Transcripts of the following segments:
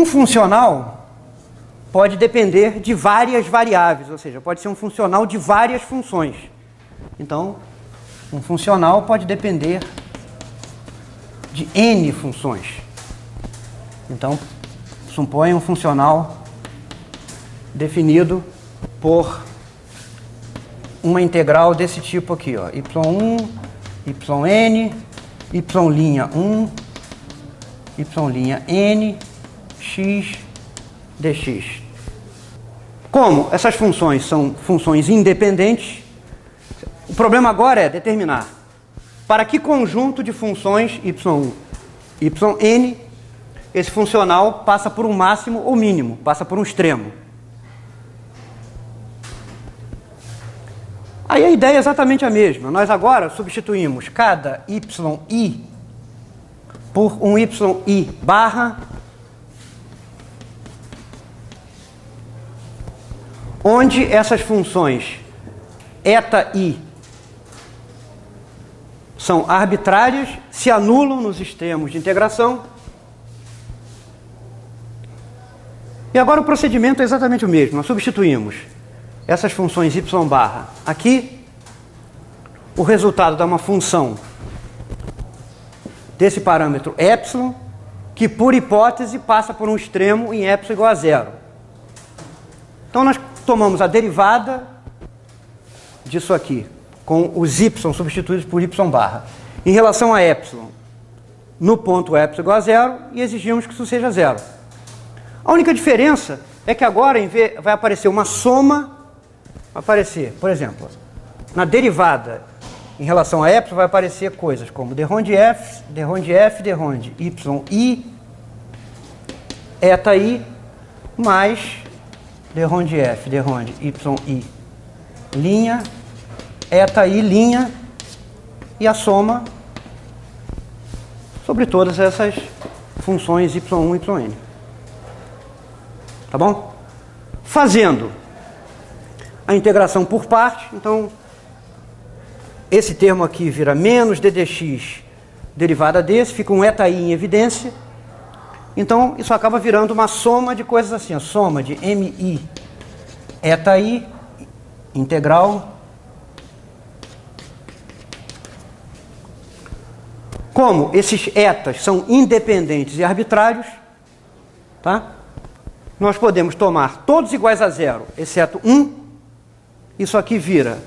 Um funcional pode depender de várias variáveis, ou seja, pode ser um funcional de várias funções. Então, um funcional pode depender de N funções. Então, suponha um funcional definido por uma integral desse tipo aqui, ó, y1, yn, y'1, yn, x, dx. Como essas funções são funções independentes, o problema agora é determinar para que conjunto de funções y1, yn, esse funcional passa por um máximo ou mínimo, passa por um extremo. Aí a ideia é exatamente a mesma. Nós agora substituímos cada yi por um yi barra, onde essas funções eta são arbitrárias, se anulam nos extremos de integração. E agora o procedimento é exatamente o mesmo. Nós substituímos essas funções y barra aqui, o resultado dá uma função desse parâmetro epsilon, que por hipótese passa por um extremo em epsilon igual a zero. Então nós tomamos a derivada disso aqui, com os y substituídos por y barra, em relação a epsilon, no ponto epsilon igual a zero, e exigimos que isso seja zero. A única diferença é que agora vai aparecer uma soma, vai aparecer, por exemplo, na derivada em relação a epsilon vai aparecer coisas como d rond f, d rond yi, eta i, mais d rond f, d rond yi, linha, eta i, linha, e a soma sobre todas essas funções y1 e yn. Tá bom? Fazendo a integração por parte, então esse termo aqui vira menos ddx derivada desse, fica um eta i em evidência. Então isso acaba virando uma soma de coisas assim, a soma de mi eta i integral. Como esses etas são independentes e arbitrários, tá? Nós podemos tomar todos iguais a zero, exceto 1. Isso aqui vira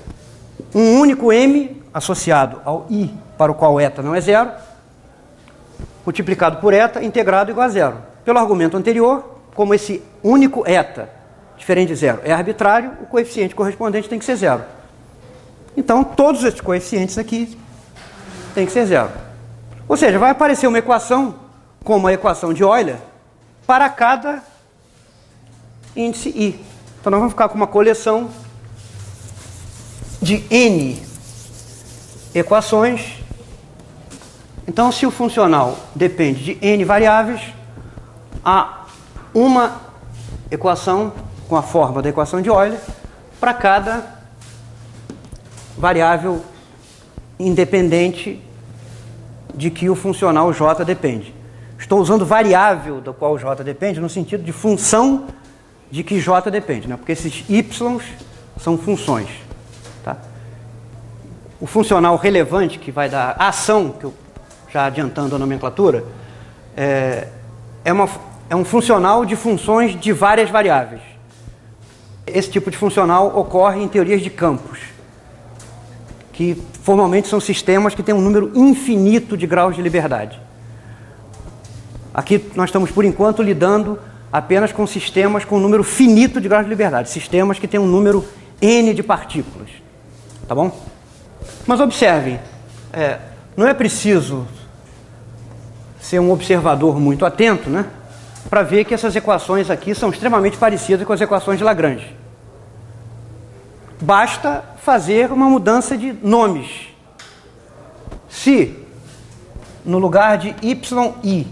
um único m associado ao i para o qual eta não é zero, multiplicado por eta, integrado igual a zero. Pelo argumento anterior, como esse único eta, diferente de zero, é arbitrário, o coeficiente correspondente tem que ser zero. Então, todos esses coeficientes aqui têm que ser zero. Ou seja, vai aparecer uma equação, como a equação de Euler, para cada índice i. Então nós vamos ficar com uma coleção de n equações. Então, se o funcional depende de n variáveis, há uma equação com a forma da equação de Euler para cada variável independente de que o funcional j depende. Estou usando variável da qual j depende no sentido de função de que j depende, né? Porque esses y são funções. Tá? O funcional relevante, que vai dar a ação, que eu, já adiantando a nomenclatura, é um funcional de funções de várias variáveis. Esse tipo de funcional ocorre em teorias de campos, que formalmente são sistemas que têm um número infinito de graus de liberdade. Aqui nós estamos, por enquanto, lidando apenas com sistemas com um número finito de graus de liberdade, sistemas que têm um número n de partículas. Tá bom? Mas observem, não é preciso ser um observador muito atento, né, para ver que essas equações aqui são extremamente parecidas com as equações de Lagrange. Basta fazer uma mudança de nomes. Se no lugar de yi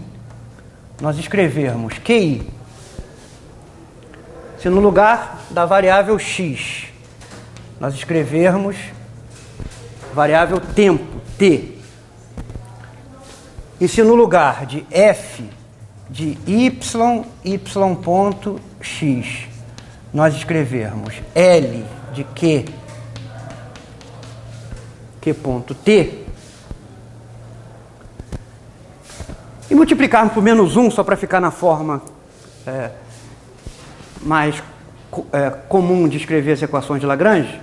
nós escrevermos qi, se no lugar da variável x nós escrevermos variável tempo, t, e se no lugar de f de y ponto x nós escrevermos L de Q ponto T, e multiplicarmos por menos 1, só para ficar na forma mais comum de escrever as equações de Lagrange,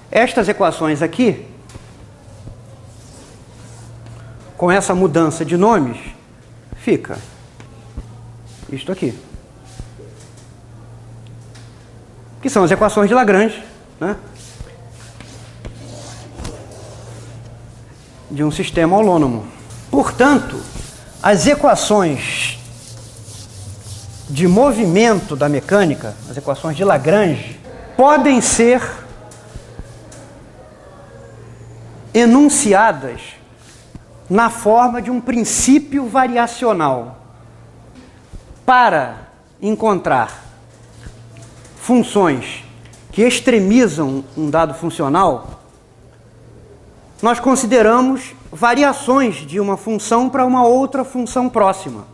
estas equações aqui, com essa mudança de nomes, fica isto aqui, que são as equações de Lagrange, né, de um sistema holônomo. Portanto, as equações de movimento da mecânica, as equações de Lagrange, podem ser enunciadas na forma de um princípio variacional. Para encontrar funções que extremizam um dado funcional, nós consideramos variações de uma função para uma outra função próxima.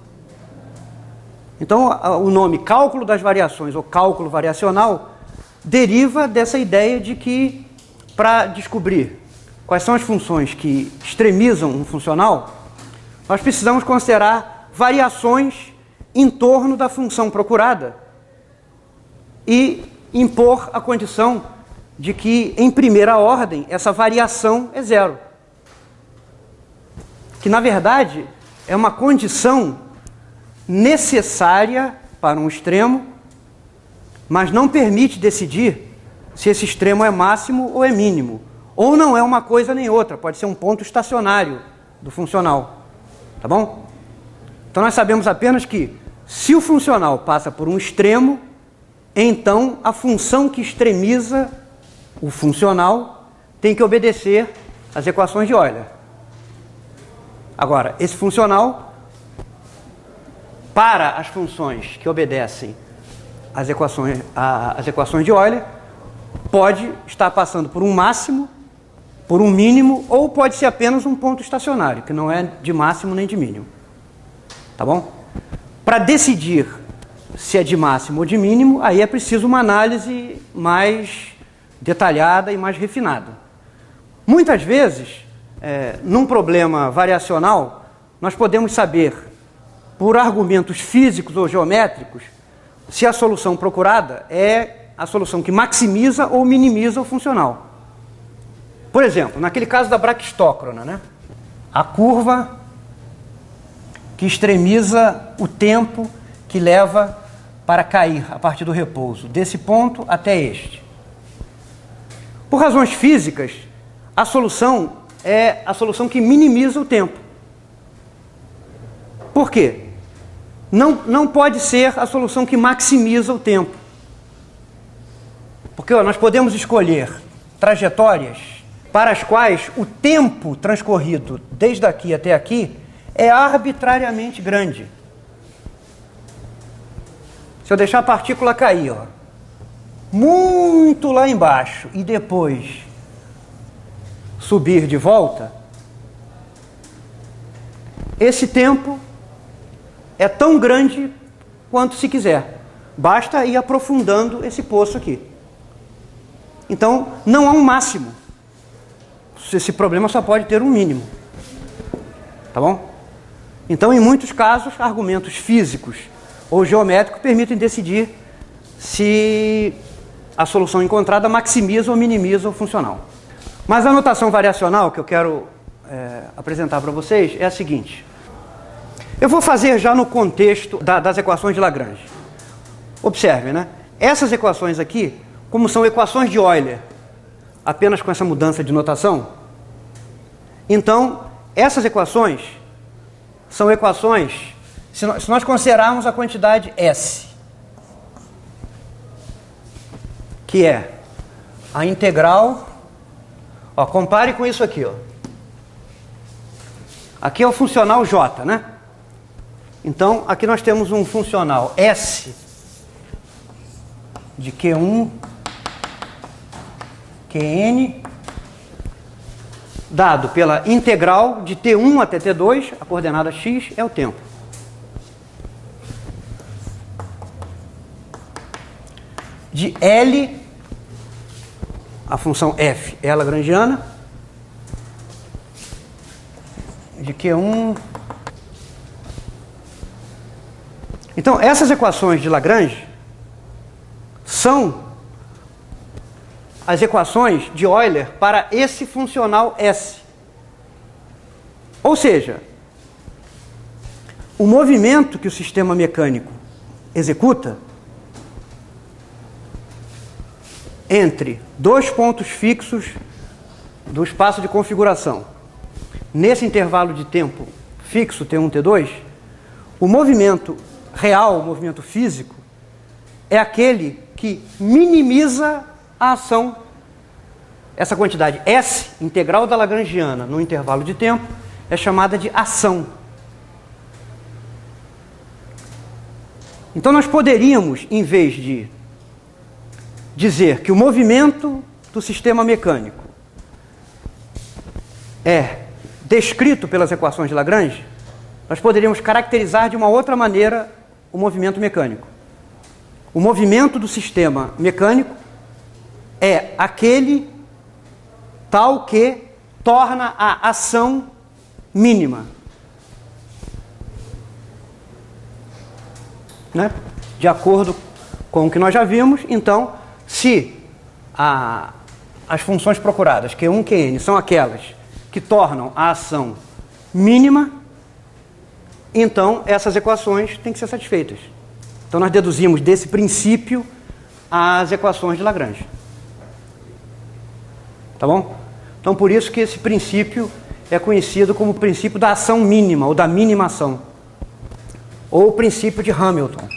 Então, o nome cálculo das variações ou cálculo variacional deriva dessa ideia de que, para descobrir quais são as funções que extremizam um funcional, nós precisamos considerar variações em torno da função procurada e impor a condição de que, em primeira ordem, essa variação é zero. Que, na verdade, é uma condição necessária para um extremo, mas não permite decidir se esse extremo é máximo ou é mínimo. Ou não é uma coisa nem outra, pode ser um ponto estacionário do funcional. Tá bom? Então nós sabemos apenas que, se o funcional passa por um extremo, então a função que extremiza o funcional tem que obedecer às equações de Euler. Agora, esse funcional, para as funções que obedecem às equações de Euler, pode estar passando por um máximo, por um mínimo, ou pode ser apenas um ponto estacionário, que não é de máximo nem de mínimo. Tá bom? Para decidir se é de máximo ou de mínimo, aí é preciso uma análise mais detalhada e mais refinada. Muitas vezes, num problema variacional, nós podemos saber, por argumentos físicos ou geométricos, se a solução procurada é a solução que maximiza ou minimiza o funcional. Por exemplo, naquele caso da braquistócrona, né? A curva que extremiza o tempo que leva para cair a partir do repouso, desse ponto até este. Por razões físicas, a solução é a solução que minimiza o tempo. Por quê? Não pode ser a solução que maximiza o tempo. Porque nós podemos escolher trajetórias para as quais o tempo transcorrido desde aqui até aqui é arbitrariamente grande. Se eu deixar a partícula cair, muito lá embaixo, e depois subir de volta, esse tempo é tão grande quanto se quiser. Basta ir aprofundando esse poço aqui. Então, não há um máximo. Esse problema só pode ter um mínimo. Tá bom? Então, em muitos casos, argumentos físicos ou geométricos permitem decidir se a solução encontrada maximiza ou minimiza o funcional. Mas a notação variacional que eu quero apresentar para vocês é a seguinte. Eu vou fazer já no contexto das equações de Lagrange. Observe, né? Essas equações aqui, como são equações de Euler, apenas com essa mudança de notação, então, essas equações são equações, se nós considerarmos a quantidade S, que é a integral, compare com isso aqui, aqui é o funcional J, né? Então, aqui nós temos um funcional S de Q1, Qn, dado pela integral de T1 até T2, a coordenada x é o tempo. de L, a função f é a lagrangiana, de Q1. Então, essas equações de Lagrange são as equações de Euler para esse funcional S. Ou seja, o movimento que o sistema mecânico executa entre dois pontos fixos do espaço de configuração, nesse intervalo de tempo fixo T1, T2, o movimento real, o movimento físico, é aquele que minimiza a ação. Essa quantidade S, integral da lagrangiana no intervalo de tempo, é chamada de ação. Então nós poderíamos, em vez de dizer que o movimento do sistema mecânico é descrito pelas equações de Lagrange, nós poderíamos caracterizar de uma outra maneira o movimento mecânico. O movimento do sistema mecânico é aquele tal que torna a ação mínima. Né? De acordo com o que nós já vimos, então, se as funções procuradas, Q1, Qn, são aquelas que tornam a ação mínima, então essas equações têm que ser satisfeitas. Então nós deduzimos desse princípio as equações de Lagrange. Tá bom? Então por isso que esse princípio é conhecido como o princípio da ação mínima, ou da minimação, ou o princípio de Hamilton.